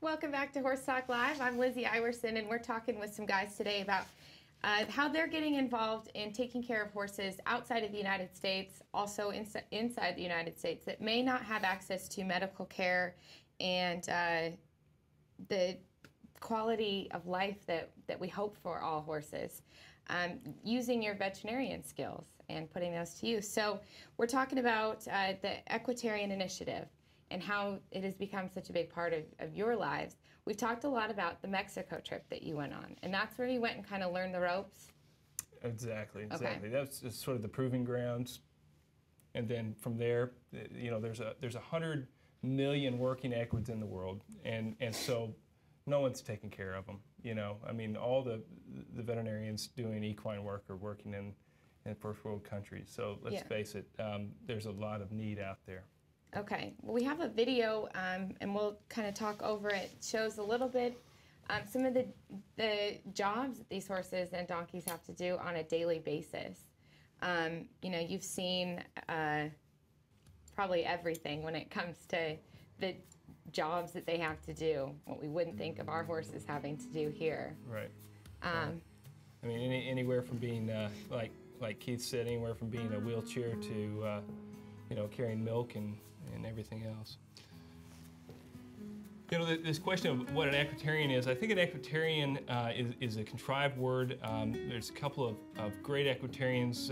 Welcome back to Horse Talk Live. I'm Lizzie Iwerson, and we're talking with some guys today about how they're getting involved in taking care of horses outside of the United States, also inside the United States, that may not have access to medical care and the quality of life that we hope for all horses, using your veterinarian skills and putting those to use. So we're talking about the Equitarian Initiative and how it has become such a big part of your lives. We've talked a lot about the Mexico trip that you went on, and that's where you went and kind of learned the ropes? Exactly. Okay. That's just sort of the proving grounds. And then from there, you know, there's 100 million working equids in the world, and so no one's taking care of them. You know, I mean, all the veterinarians doing equine work are working in first world countries. So let's face it, there's a lot of need out there. Okay, well, we have a video, and we'll kind of talk over it. It shows a little bit some of the jobs that these horses and donkeys have to do on a daily basis. You know, you've seen probably everything when it comes to the jobs that they have to do, what we wouldn't think of our horses having to do here. Right. I mean, anywhere from being, like Keith said, anywhere from being a wheelchair to, you know, carrying milk and everything else. You know, this question of what an equitarian is, I think an equitarian is a contrived word. There's a couple of great equitarians,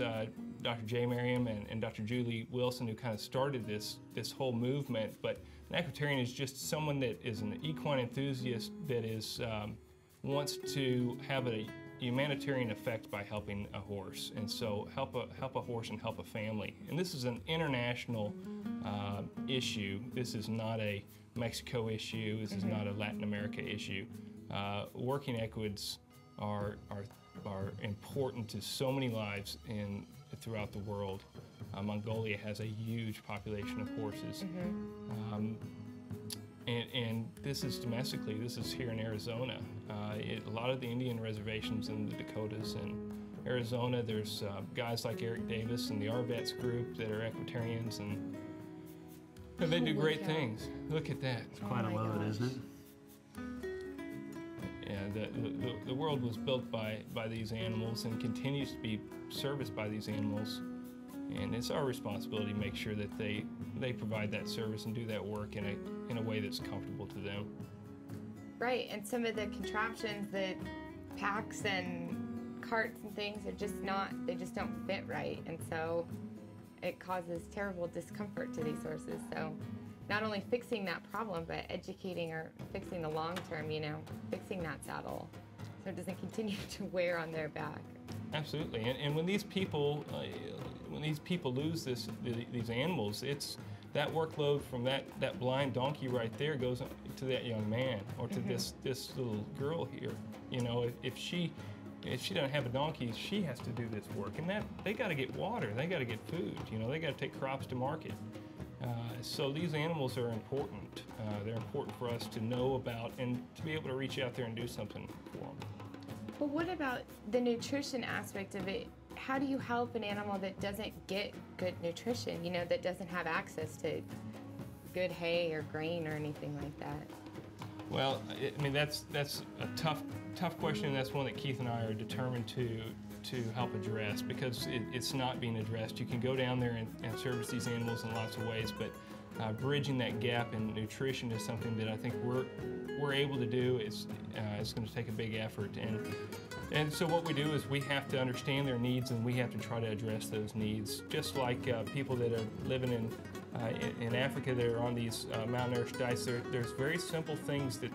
Dr. J. Merriam and Dr. Julie Wilson, who kind of started this whole movement. But an equitarian is just someone that is an equine enthusiast that is wants to have a humanitarian effect by helping a horse, and so help a horse and help a family. And this is an international issue. This is not a Mexico issue. This is not a Latin America issue. Working equids are important to so many lives throughout the world. Mongolia has a huge population of horses. And this is domestically, this is here in Arizona. A lot of the Indian reservations in the Dakotas and Arizona, there's guys like Eric Davis and the RVets group that are equitarians, and they do great things. Look at that. It's quite a load, isn't it? Yeah, the world was built by these animals and continues to be serviced by these animals. And it's our responsibility to make sure that they provide that service and do that work in a way that's comfortable to them. Right, and some of the contraptions, the packs and carts and things are just not, they just don't fit right. And so it causes terrible discomfort to these horses. So not only fixing that problem, but educating or fixing the long term, you know, fixing that saddle so it doesn't continue to wear on their back. Absolutely, and when these people lose these animals, it's that workload from that blind donkey right there goes to that young man or to this little girl here. You know, if she doesn't have a donkey, she has to do this work, and they got to get water, they got to get food. You know, they got to take crops to market. So these animals are important. They're important for us to know about and to be able to reach out there and do something for them. But what about the nutrition aspect of it? How do you help an animal that doesn't get good nutrition, you know, that doesn't have access to good hay or grain or anything like that? Well, I mean, that's a tough question, and that's one that Keith and I are determined to help address, because it's not being addressed. You can go down there and service these animals in lots of ways, but bridging that gap in nutrition is something that I think we're able to do. It's going to take a big effort, and so what we do is we have to understand their needs, and we have to try to address those needs. Just like people that are living in Africa that are on these malnourished diets, there's very simple things that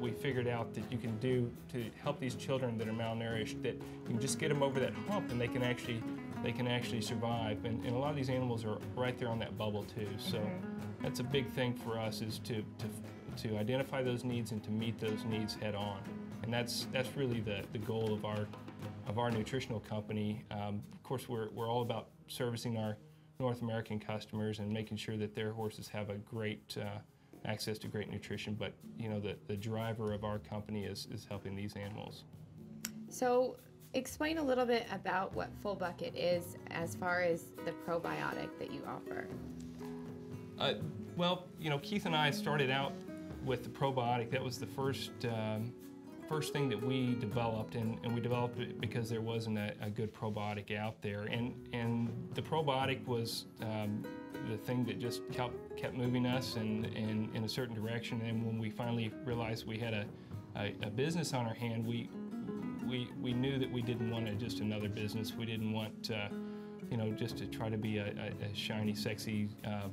we figured out that you can do to help these children that are malnourished, that you can just get them over that hump and they can actually survive. And a lot of these animals are right there on that bubble too. So that's a big thing for us, is to identify those needs and to meet those needs head on. And that's really the goal of our nutritional company. Of course, we're all about servicing our North American customers and making sure that their horses have a great access to great nutrition, but you know, the driver of our company is helping these animals. So explain a little bit about what FullBucket is as far as the probiotic that you offer. Well, you know, Keith and I started out with the probiotic, that was the first thing that we developed, and we developed it because there wasn't a good probiotic out there, and the probiotic was the thing that just kept moving us in a certain direction. And when we finally realized we had a business on our hand, we knew that we didn't want just another business. We didn't want just to try to be a shiny, sexy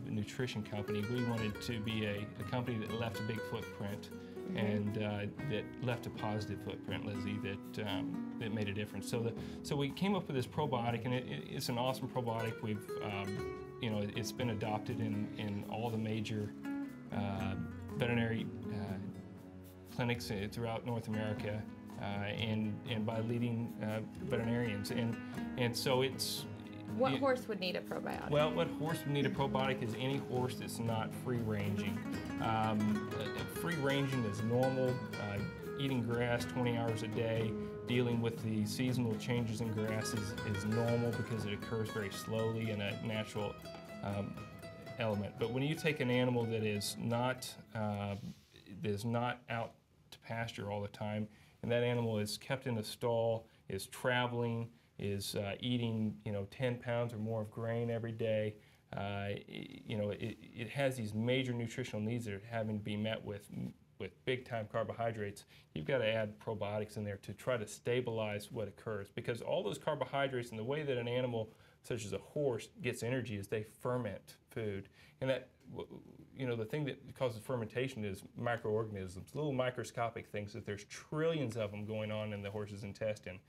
nutrition company. We wanted to be a company that left a big footprint, and that left a positive footprint, Lizzie, that made a difference. So we came up with this probiotic, and it's an awesome probiotic. We've it's been adopted in all the major veterinary clinics throughout North America, and by leading veterinarians, and so it's. What horse would need a probiotic? Well, what horse would need a probiotic is any horse that's not free-ranging. Free-ranging is normal, eating grass 20 hours a day, dealing with the seasonal changes in grass is normal because it occurs very slowly in a natural element. But when you take an animal that is not out to pasture all the time, and that animal is kept in a stall, is traveling, is eating 10 pounds or more of grain every day, it has these major nutritional needs that are having to be met with big-time carbohydrates. You've got to add probiotics in there to try to stabilize what occurs, because all those carbohydrates, and the way that an animal such as a horse gets energy is they ferment food, and that the thing that causes fermentation is microorganisms, little microscopic things that there's trillions of them going on in the horse's intestine.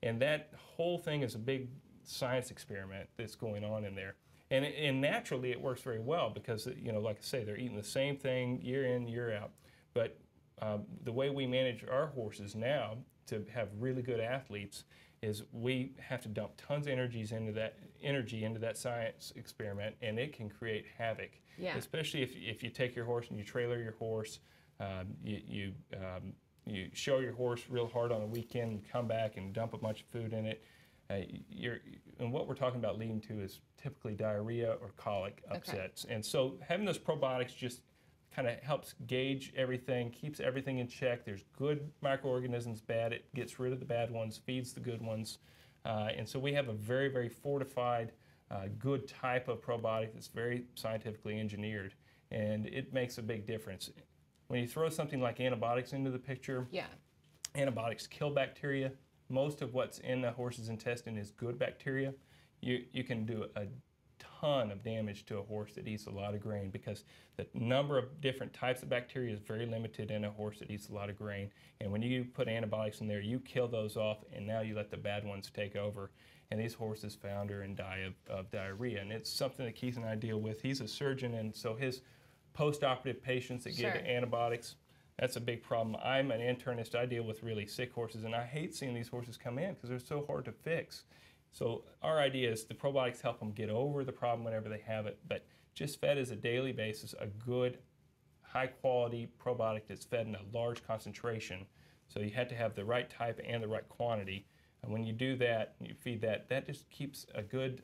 And that whole thing is a big science experiment that's going on in there. And naturally it works very well because, like I say, they're eating the same thing year in, year out. But the way we manage our horses now to have really good athletes is we have to dump tons of energy into that science experiment, and it can create havoc. Yeah. Especially if you take your horse and you trailer your horse, you show your horse real hard on a weekend, and come back and dump a bunch of food in it. And what we're talking about leading to is typically diarrhea or colic upsets. Okay. And so having those probiotics just kind of helps gauge everything, keeps everything in check. There's good microorganisms, bad. It gets rid of the bad ones, feeds the good ones. And so we have a very, very fortified, good type of probiotic that's very scientifically engineered. And it makes a big difference. When you throw something like antibiotics into the picture, antibiotics kill bacteria. Most of what's in the horse's intestine is good bacteria. You can do a ton of damage to a horse that eats a lot of grain because the number of different types of bacteria is very limited in a horse that eats a lot of grain. And when you put antibiotics in there, you kill those off, and now you let the bad ones take over. And these horses founder and die of diarrhea. And it's something that Keith and I deal with. He's a surgeon, and so his post-operative patients that get antibiotics, that's a big problem. I'm an internist. I deal with really sick horses, and I hate seeing these horses come in because they're so hard to fix. So our idea is the probiotics help them get over the problem whenever they have it, but just fed as a daily basis, a good, high-quality probiotic that's fed in a large concentration. So you have to have the right type and the right quantity. And when you do that, you feed that, that just keeps a good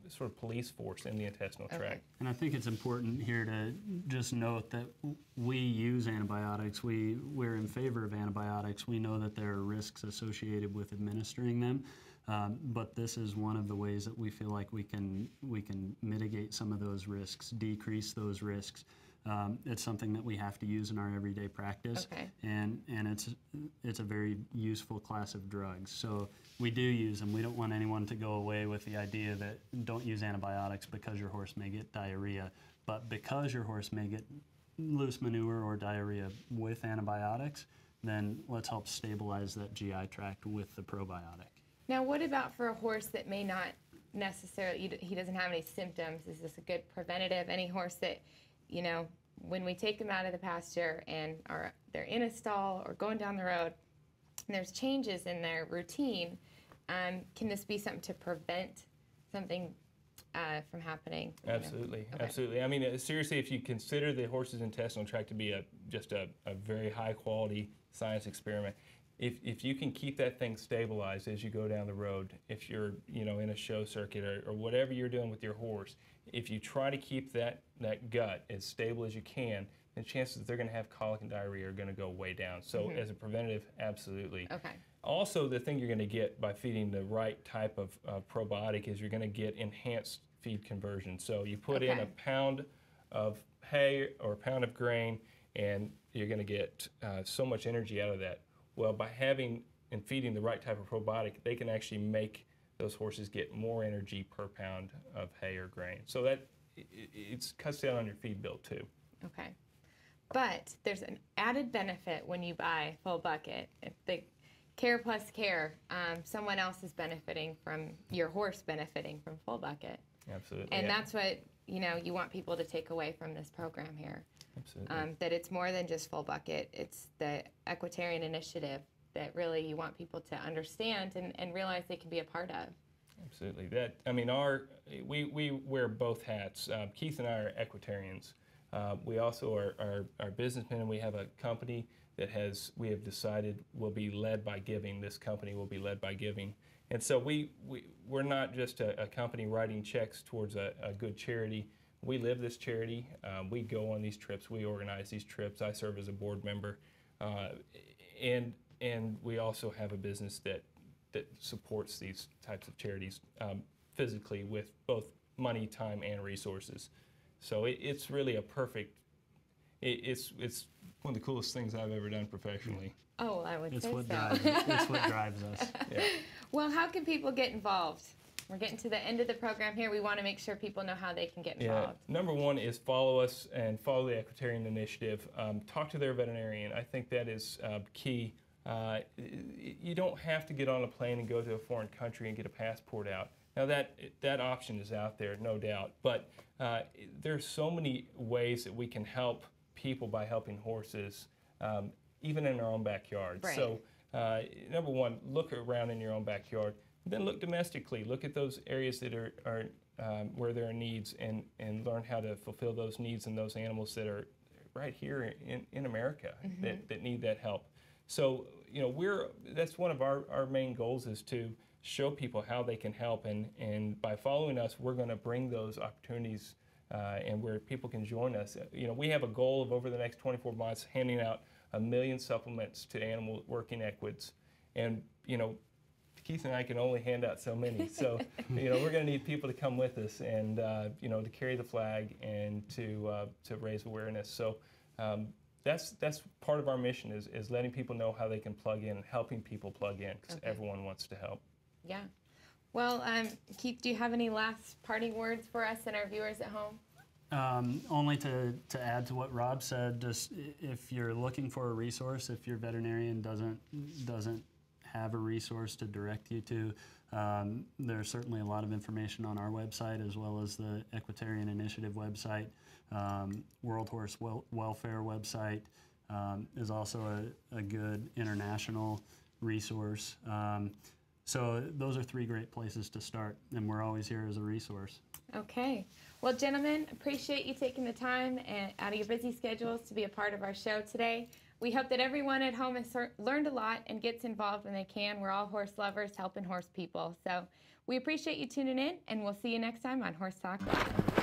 sort of police force in the intestinal tract. And I think it's important here to just note that we use antibiotics. We're in favor of antibiotics. We know that there are risks associated with administering them, but this is one of the ways that we feel like we can mitigate some of those risks, decrease those risks. It's something that we have to use in our everyday practice, and it's a very useful class of drugs. So we do use them. We don't want anyone to go away with the idea that don't use antibiotics because your horse may get diarrhea, but because your horse may get loose manure or diarrhea with antibiotics, then let's help stabilize that GI tract with the probiotic. Now, what about for a horse that may not necessarily, he doesn't have any symptoms? Is this a good preventative? Any horse that, when we take them out of the pasture and they're in a stall or going down the road, and there's changes in their routine, can this be something to prevent something from happening? Absolutely, absolutely. I mean, seriously, if you consider the horse's intestinal tract to be just a very high quality science experiment, if you can keep that thing stabilized as you go down the road, if you're in a show circuit or whatever you're doing with your horse, if you try to keep that that gut as stable as you can, the chances that they're going to have colic and diarrhea are going to go way down. So as a preventative, absolutely. Okay. Also, the thing you're going to get by feeding the right type of probiotic is you're going to get enhanced feed conversion. So you put in a pound of hay or a pound of grain, and you're going to get so much energy out of that. Well, by having and feeding the right type of probiotic, they can actually make those horses get more energy per pound of hay or grain. So that it cuts down on your feed bill too. Okay. But there's an added benefit when you buy FullBucket. If the Care Plus Care, someone else is benefiting from, your horse benefiting from FullBucket. Absolutely. And that's what, you know, you want people to take away from this program here. Absolutely. That it's more than just FullBucket. It's the equitarian initiative that really you want people to understand and realize they can be a part of. Absolutely. That, I mean, we wear both hats. Keith and I are equitarians. We also are businessmen, and we have a company that we have decided will be led by giving. This company will be led by giving. And so we're not just a company writing checks towards a good charity. We live this charity. We go on these trips. We organize these trips. I serve as a board member. And we also have a business that supports these types of charities physically with both money, time, and resources. So it's really a perfect, it's one of the coolest things I've ever done professionally. Oh, I would say so. It's what drives us. Yeah. Well, how can people get involved? We're getting to the end of the program here. We want to make sure people know how they can get involved. Number one is follow us and follow the Equitarian Initiative. Talk to their veterinarian. I think that is key. You don't have to get on a plane and go to a foreign country and get a passport out. Now that option is out there, no doubt, but there's so many ways that we can help people by helping horses, even in our own backyard. Right. So number one, look around in your own backyard. Then look domestically. Look at those areas that are where there are needs, and learn how to fulfill those needs in those animals that are right here in America that need that help. So, you know, that's one of our main goals, is to show people how they can help, and by following us, we're going to bring those opportunities and where people can join us. You know, we have a goal of, over the next 24 months, handing out 1 million supplements to animal working equids, and you know, Keith and I can only hand out so many. So, you know, we're going to need people to come with us, and you know, to carry the flag and to raise awareness. So. That's part of our mission, is letting people know how they can plug in and helping people plug in, because everyone wants to help. Yeah. Well, Keith, do you have any last parting words for us and our viewers at home? Only to add to what Rob said, just if you're looking for a resource, if your veterinarian doesn't have a resource to direct you to, there's certainly a lot of information on our website, as well as the Equitarian Initiative website. World Horse Welfare website is also a good international resource. So those are 3 great places to start, and we're always here as a resource. Okay. Well, gentlemen, appreciate you taking the time out of your busy schedules to be a part of our show today. We hope that everyone at home has learned a lot and gets involved when they can. We're all horse lovers helping horse people. So we appreciate you tuning in, and we'll see you next time on Horse Talk Live.